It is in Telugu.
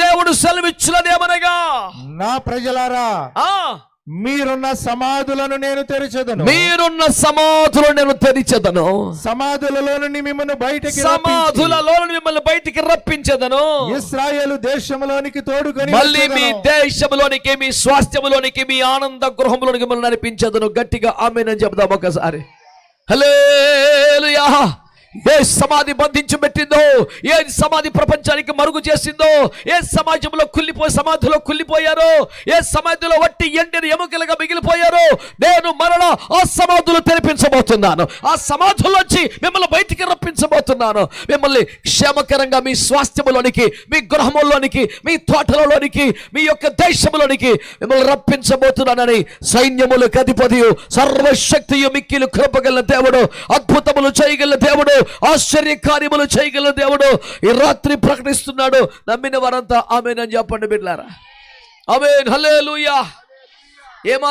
దేవుడు సెలవిచ్చినదేమనగా, నా ప్రజలారా మీరున్న సమాధులను నేను తెరిచెదను, మీరున్న సమాధులను నేను తెరిచెదను, సమాధులలో నుండి మిమ్మల్ని బయటికి రప్పించెదను, ఇశ్రాయేలు దేశంలోనికి తోడుకొని మళ్ళీ మీ దేశంలోనికి, మీ స్వాస్థ్యంలోనికి, మీ ఆనంద గృహంలోనికి మిమ్మల్ని నడిపించెదను. గట్టిగా ఆమేన్ అని చెప్దాం ఒకసారి. హల్లెలూయా. ఏ సమాధి బంధించి పెట్టిందో, ఏ సమాధి ప్రపంచానికి మరుగు చేసిందో, ఏ సమాజంలో సమాధిలో కుళ్ళిపోయారో, ఏ సమాధిలో వట్టి ఎండిన ఎముకలుగా మిగిలిపోయారో, నేను మరలా ఆ సమాధులు తెరిపించబోతున్నాను. ఆ సమాధుల్లోంచి మిమ్మల్ని బయటికి రప్పించబోతున్నాను. మిమ్మల్ని క్షేమకరంగా మీ స్వాస్థ్యంలోనికి, మీ గృహంలోనికి, మీ తోటలలోనికి, మీ యొక్క దేశంలోనికి మిమ్మల్ని రప్పించబోతున్నానని సైన్యములకు అధిపతి, సర్వశక్తియు మిక్కిలు కృపగల దేవుడు, అద్భుతములు చేయగల దేవుడు, ఆశ్చర్య కార్యములు చేయగల దేవుడు ఈ రాత్రి ప్రకటిస్తున్నాడు. నమ్మిన వారంతా ఆమేన్ అని చెప్పండి బిడ్డలారా. ఆమేన్. హల్లెలూయా.